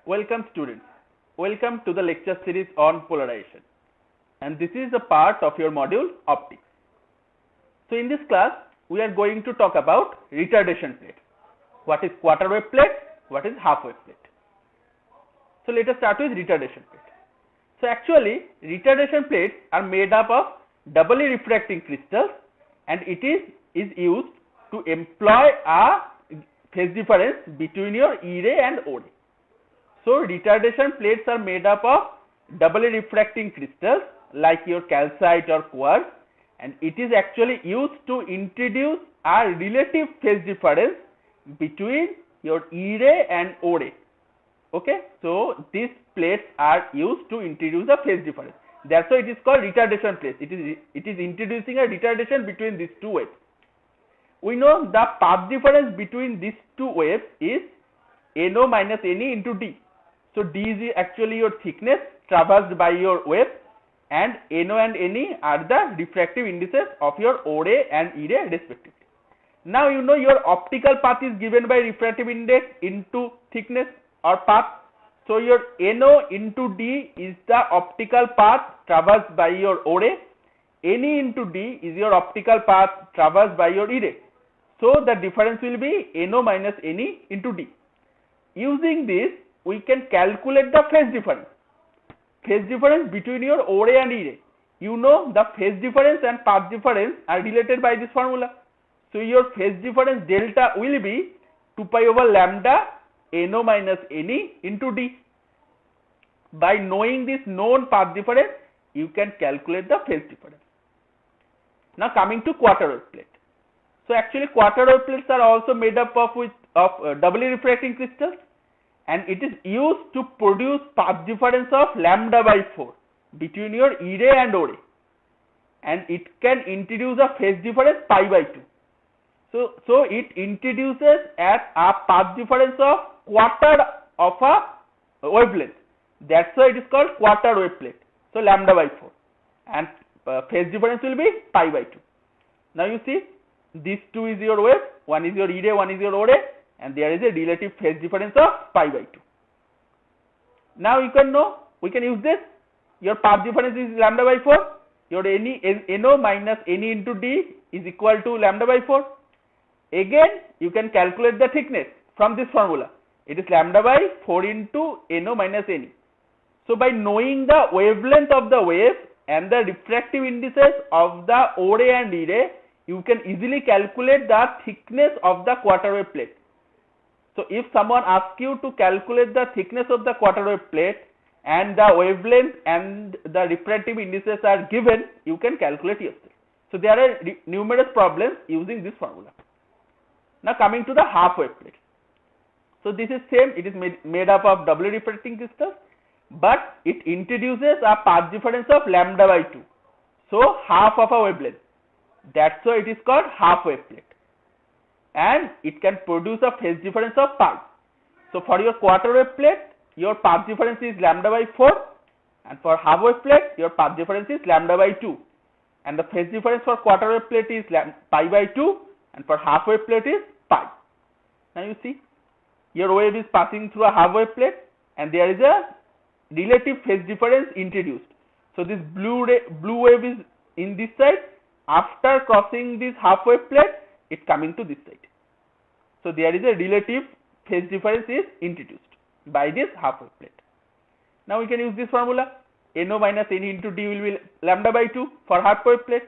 Welcome students. Welcome to the lecture series on polarization. And this is a part of your module optics. So in this class, we are going to talk about retardation plate. What is quarter wave plate? What is half wave plate? So let us start with retardation plate. So actually, retardation plates are made up of doubly refracting crystals, and it is used to employ a phase difference between your E ray and O ray. So retardation plates are made up of doubly refracting crystals like your calcite or quartz, and it is actually used to introduce a relative phase difference between your E ray and O ray. Okay, so these plates are used to introduce a phase difference. That's why it is called retardation plates. It is introducing a retardation between these two waves. We know the path difference between these two waves is NO minus NE into D. So D is actually your thickness traversed by your wave, and NO and NE are the refractive indices of your O ray and E ray respectively. Now you know your optical path is given by refractive index into thickness or path. So your NO into D is the optical path traversed by your O ray. NE into D is your optical path traversed by your E ray. So the difference will be NO minus NE into D. Using this, we can calculate the phase difference. Phase difference between your O ray and E ray. You know the phase difference and path difference are related by this formula. So your phase difference delta will be 2 pi over lambda NO minus NE into D. By knowing this known path difference, you can calculate the phase difference. Now coming to quarter wave plate. So actually quarter wave plates are also made up of doubly refracting crystals, and it is used to produce path difference of lambda by 4 between your E ray and O ray, and it can introduce a phase difference pi by 2. So it introduces at a path difference of quarter of a wavelength. That's why it is called quarter wave plate. So lambda by 4, and phase difference will be pi by 2. Now you see, these two is your wave, one is your E ray, one is your O ray, and there is a relative phase difference of pi by 2. Now you can know, we can use this. Your path difference is lambda by 4. Your NO minus NE into D is equal to lambda by 4. Again, you can calculate the thickness from this formula. It is lambda by 4 into NO minus NE. So by knowing the wavelength of the wave and the refractive indices of the O ray and E ray, you can easily calculate the thickness of the quarter wave plate. So if someone asks you to calculate the thickness of the quarter wave plate and the wavelength and the refractive indices are given, you can calculate yourself. So there are numerous problems using this formula. Now coming to the half wave plate. So this is same, it is made up of doubly refracting crystals, but it introduces a path difference of lambda by 2. So half of a wavelength. That's why it is called half wave plate. And it can produce a phase difference of pi. So for your quarter wave plate, your path difference is lambda by 4, and for half wave plate, your path difference is lambda by 2. And the phase difference for quarter wave plate is pi by 2, and for half wave plate is pi. Now you see, your wave is passing through a half wave plate, and there is a relative phase difference introduced. So this blue wave is in this side. After crossing this half wave plate, it's coming to this side. So there is a relative phase difference is introduced by this half wave plate. Now we can use this formula. NO minus NE into D will be lambda by 2 for half wave plate,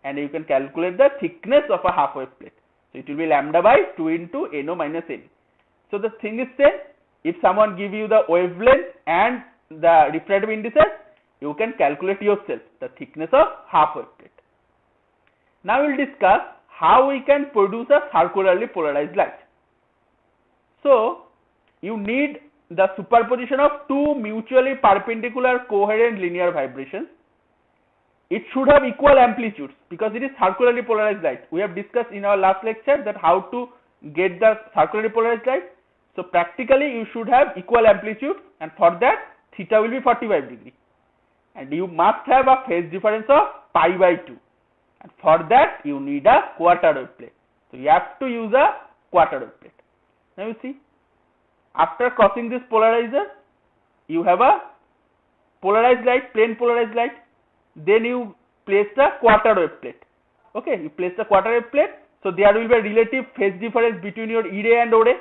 and you can calculate the thickness of a half wave plate. So it will be lambda by 2 into NO minus NE. So the thing is same. If someone give you the wavelength and the refractive indices, you can calculate yourself the thickness of half wave plate. Now we will discuss how we can produce a circularly polarized light. So you need the superposition of two mutually perpendicular coherent linear vibrations. It should have equal amplitudes because it is circularly polarized light. We have discussed in our last lecture that how to get the circularly polarized light. So practically you should have equal amplitude, and for that theta will be 45 degree, and you must have a phase difference of pi by 2. And for that you need a quarter wave plate. So you have to use a quarter wave plate. Now you see, after crossing this polarizer, you have a polarized light, plain polarized light. Then you place the quarter wave plate. Okay, you place the quarter wave plate. So there will be a relative phase difference between your E ray and O ray,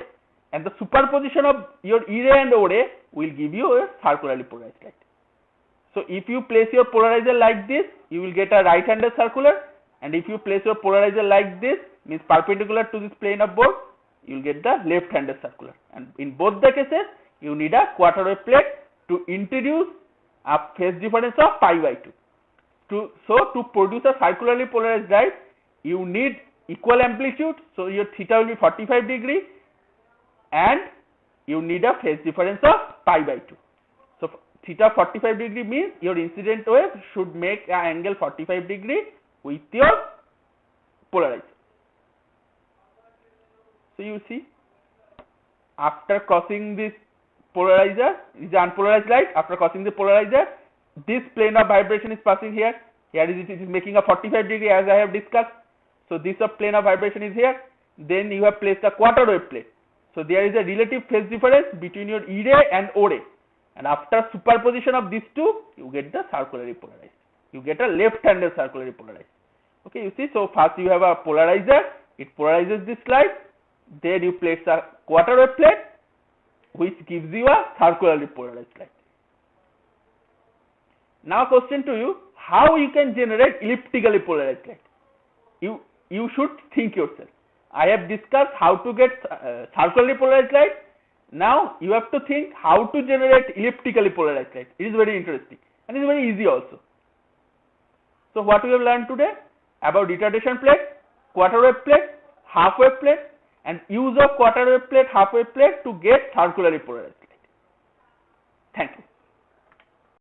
and the superposition of your E ray and O ray will give you a circularly polarized light. So if you place your polarizer like this, you will get a right-handed circular, and if you place your polarizer like this, means perpendicular to this plane of board, you will get the left-handed circular. And in both the cases, you need a quarter wave plate to introduce a phase difference of pi by 2. So to produce a circularly polarized light, you need equal amplitude. So your theta will be 45 degree, and you need a phase difference of pi by 2. So theta 45 degree means your incident wave should make an angle 45 degree with your polarizer. So you see, after crossing this polarizer, is the unpolarized light. After crossing the polarizer, this plane of vibration is passing here. Here it is making a 45 degree, as I have discussed. So this plane of vibration is here. Then you have placed a quarter wave plate. So there is a relative phase difference between your E ray and O ray. And after superposition of these two, you get the circularly polarized. You get a left-handed circularly polarized. Okay, you see. So first you have a polarizer. It polarizes this light. Then you place a quarter wave plate, which gives you a circularly polarized light. Now question to you, how you can generate elliptically polarized light? You should think yourself. I have discussed how to get circularly polarized light. Now you have to think how to generate elliptically polarized light. It is very interesting and it is very easy also. So what we have learned today about retardation plate, quarter wave plate, half wave plate, and use of quarter wave plate, half wave plate to get circularly polarized.